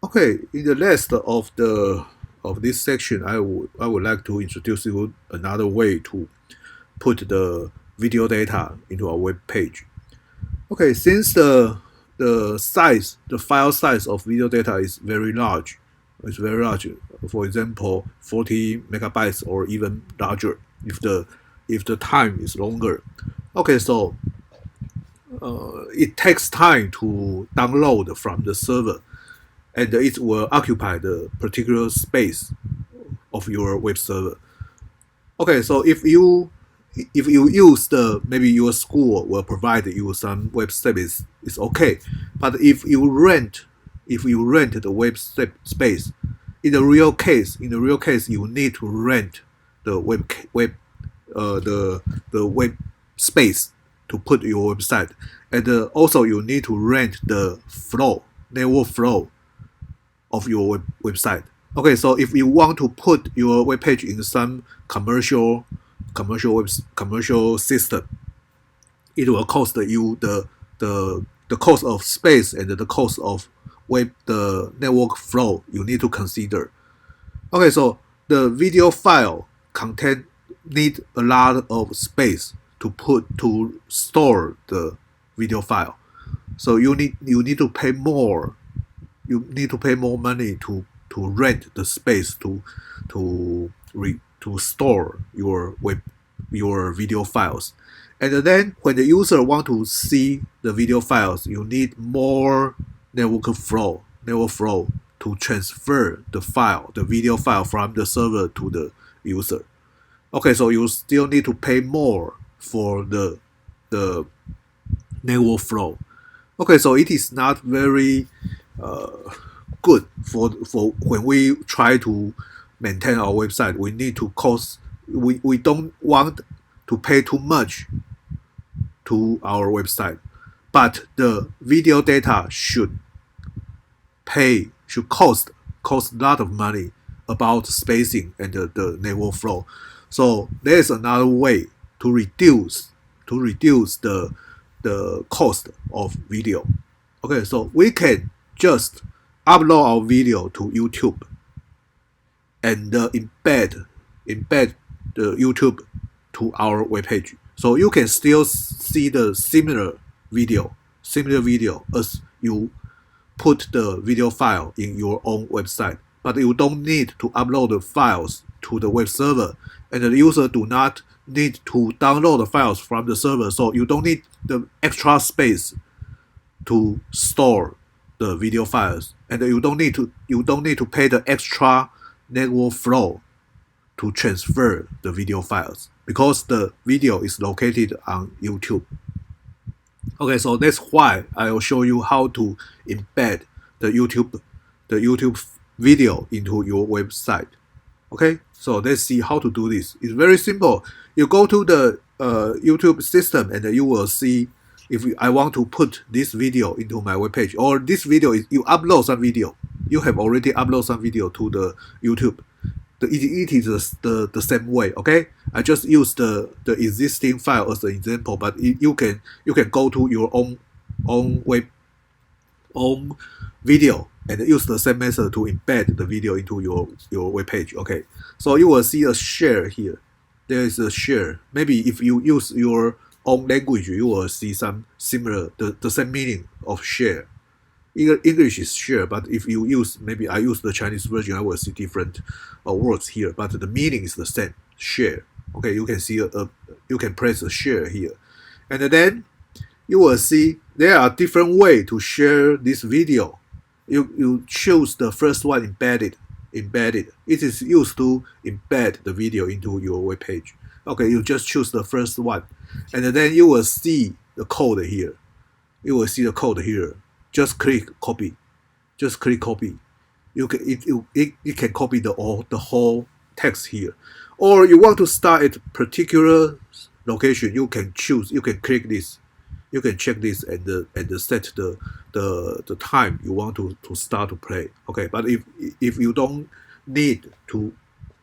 Okay, in the last of this section, I would like to introduce you another way to put the video data into a web page. Okay, since the file size of video data is very large, it's very large. For example, 40 megabytes or even larger if the time is longer. Okay, so it takes time to download from the server, and it will occupy the particular space of your web server. Okay, so if you use the maybe your school will provide you some web service, it's okay. But if you rent the space, in the real case, you need to rent the web space to put your website, and also you need to rent the network flow of your website. Okay, so if you want to put your web page in some commercial system, it will cost you the cost of space and the cost of the network flow you need to consider. Okay, so the video file content need a lot of space to store the video file. So you need to pay more. You need to pay more money to rent the space to store your video files. And then when the user want to see the video files, you need more network flow to transfer the video file from the server to the user. Okay, so you still need to pay more for the network flow. Okay, so it is not very uh, good for when we try to maintain our website. We don't want to pay too much to our website, but the video data should cost a lot of money about spacing and the network flow. So there's another way to reduce the cost of video. Okay, so we can just upload our video to YouTube and embed the YouTube to our webpage. So you can still see the similar video as you put the video file in your own website, but you don't need to upload the files to the web server, and the user do not need to download the files from the server, so you don't need the extra space to store the video files, and you don't need to pay the extra network flow to transfer the video files because the video is located on YouTube. Okay, so that's why I will show you how to embed the YouTube video into your website. Okay, so let's see how to do this. It's very simple. You go to the YouTube system and you will see if I want to put this video into my webpage, or this video is you upload some video. You have already uploaded some video to the YouTube. It is the same way. Okay, I just use the existing file as an example, but you can go to your own video and use the same method to embed the video into your web page. Okay, so you will see a share here. There is a share. Maybe if you use your own language, you will see some similar the same meaning of share. English is share, but if you use, maybe I use the Chinese version, I will see different words here, but the meaning is the same. Share. Okay, you can see you can press a share here, and then you will see there are different ways to share this video. You choose the first one, embedded. It is used to embed the video into your web page. Okay, you just choose the first one, and then you will see the code here. Just click copy. It can copy the whole text here. Or you want to start at a particular location, you can click this. You can check this and set the time you want to start to play. Okay, but if you don't need to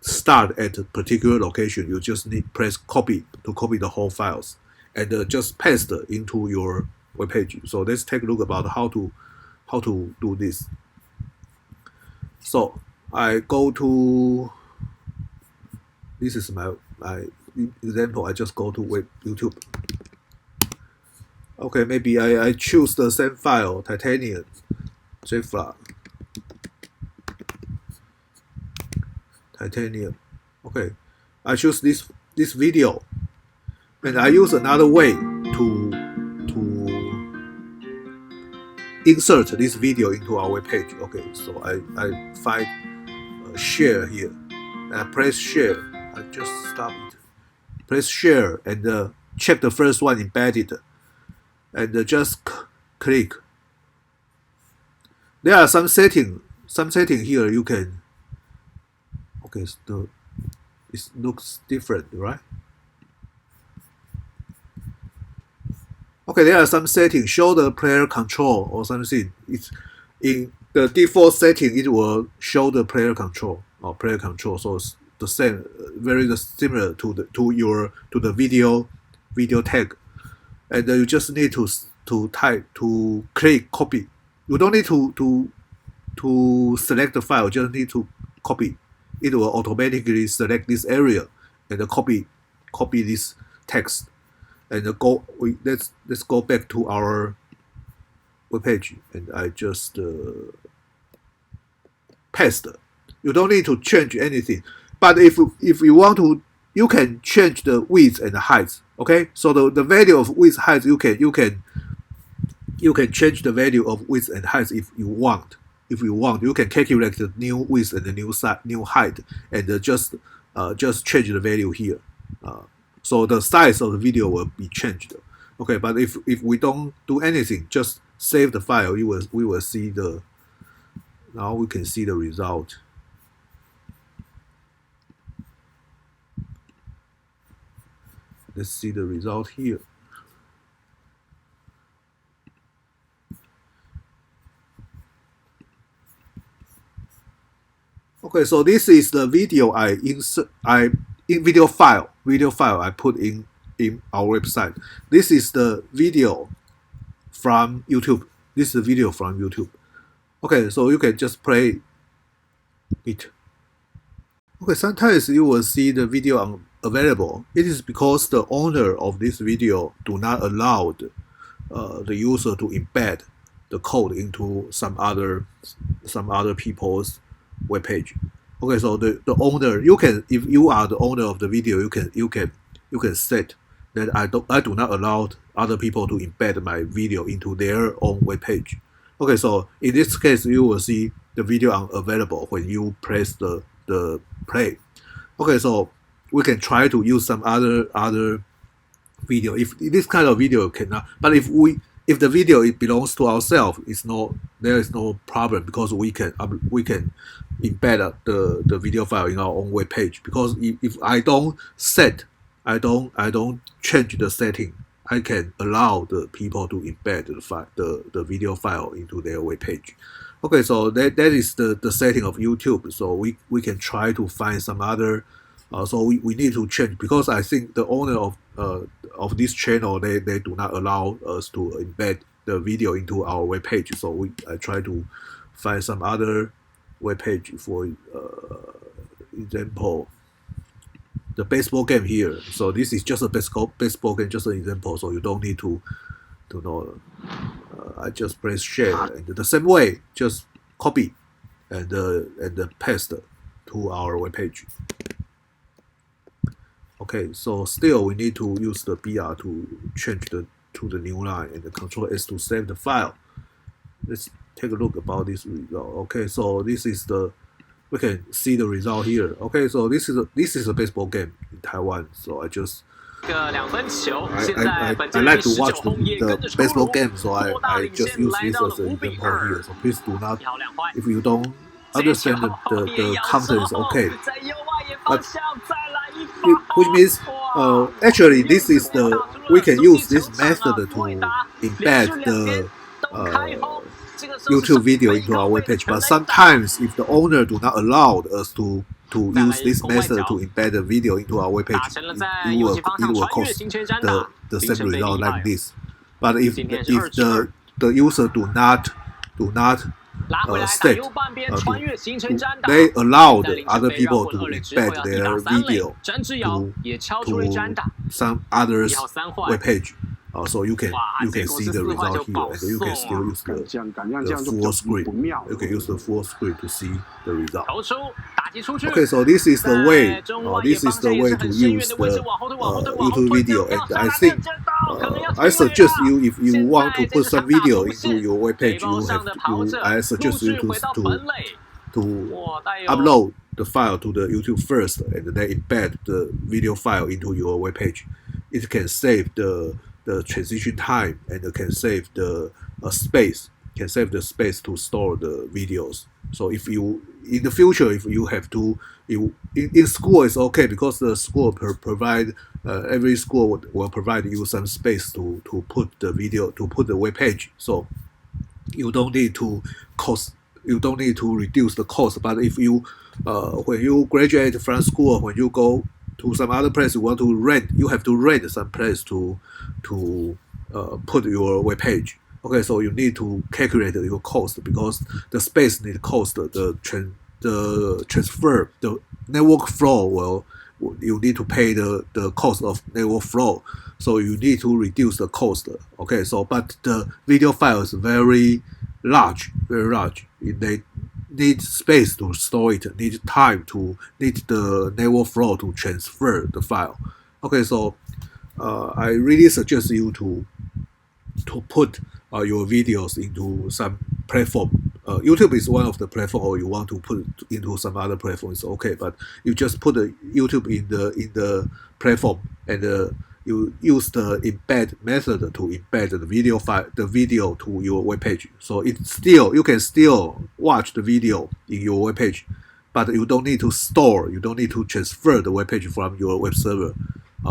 start at a particular location, you just need press copy to copy the whole files and just paste into your web page. So let's take a look about how to do this. So I go to, this is my example. I just go to YouTube. Okay, maybe I choose the same file, titanium, JFrog, titanium. Okay, I choose this video, and I use another way to insert this video into our web page. Okay, so I find share here, and I press share. I just stop it. Press share and check the first one embedded, and just click. There are some setting here you can. Okay, so it looks different, right? Okay, there are some settings. Show the player control or something. It's in the default setting. It will show the player control or player control. So it's the same, very similar to the video tag. And you just need to click copy. You don't need to select the file. Just need to copy. It will automatically select this area and copy this text. And let's go back to our web page, and I just paste. You don't need to change anything, but if you want to, you can change the width and the height. Okay, so the value of width height you can change the value of width and height if you want. If you want, you can calculate the new width and the new height, and just change the value here. So the size of the video will be changed. Okay, but if we don't do anything, just save the file, we will see the. Now we can see the result. Let's see the result here. Okay, so this is the video video file I put in our website. This is the video from YouTube. This is the video from YouTube. Okay, so you can just play it. Okay, sometimes you will see the video unavailable. It is because the owner of this video do not allow the user to embed the code into some other people's web page. Okay, so the owner, you can, if you are the owner of the video, you can set that I do not allow other people to embed my video into their own web page. Okay, so in this case, you will see the video unavailable when you press the play. Okay, so we can try to use some other video. If this kind of video cannot, but if the video it belongs to ourselves, there is no problem, because we can embed the video file in our own web page. Because if I don't change the setting, I can allow the people to embed the video file into their web page. Okay, so that is the setting of YouTube. So we can try to find some other. So we need to change, because I think the owner of this channel, they do not allow us to embed the video into our web page. So I try to find some other web page. For example, the baseball game here. So this is just a baseball game, just an example. So you don't need to know. I just press share, and the same way, just copy and paste to our web page. Okay, so still we need to use the BR to change to the new line, and the Control S to save the file. Let's take a look about this result. Okay, so this is we can see the result here. Okay, so this is a baseball game in Taiwan. So I like to watch the baseball game, so I just use this as an example here. So please do not, if you don't understand the content, is okay. But which means actually this is we can use this method to embed the YouTube video into our web page. But sometimes if the owner do not allow us to use this method to embed the video into our web page, it will cause the same result like this. But if the user do not step. They allow the other people to embed their video to some others web page. So you can see the result here, and you can still use the full screen. You can use the full screen to see the result. Okay, so this is the way. This is the way to use the YouTube video, and I think I suggest you, if you want to put some video into your web page, I suggest you to upload the file to the YouTube first, and then embed the video file into your web page. It can save the transition time, and it can save the space. Can save the space to store the videos. So if you in the future, if you have to, in school it's okay, because the school provide every school will provide you some space to put the video, to put the web page. So you don't need to reduce the cost. But if you when you graduate from school, when you go to some other place, you want to rent, you have to rent some place to put your web page. Okay, so you need to calculate your cost, because the space need cost, the transfer, the network flow you need to pay the cost of network flow. So you need to reduce the cost. Okay, so but the video file is very large. They need space to store it, need the network flow to transfer the file. Okay, so I really suggest you to put your videos into some platform. YouTube is one of the platform, or you want to put it into some other platform, it's okay. But you just put the YouTube in the platform, and you use the embed method to embed the video file, the video to your web page. So you can still watch the video in your web page, but you don't need to store, you don't need to transfer the web page from your web server.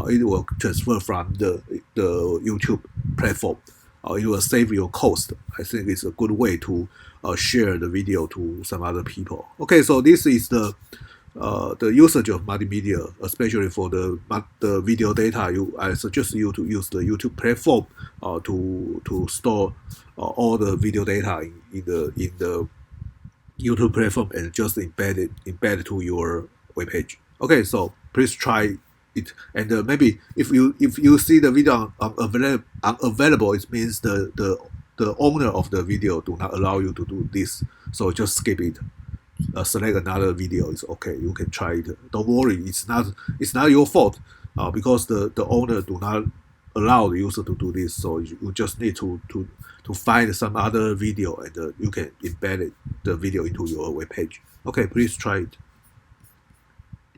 It will transfer from the YouTube platform. It will save your cost. I think it's a good way to share the video to some other people. Okay, so this is the usage of multimedia, especially for the video data. I suggest you to use the YouTube platform to store all the video data in the YouTube platform, and just embed it to your web page. Okay, so please try it, and maybe if you see the video unavailable, it means the owner of the video do not allow you to do this. So just skip it. Select another video. It's okay. You can try it. Don't worry. It's not your fault. Because the owner do not allow the user to do this. So you just need to find some other video, and you can embed the video into your web page. Okay, please try it.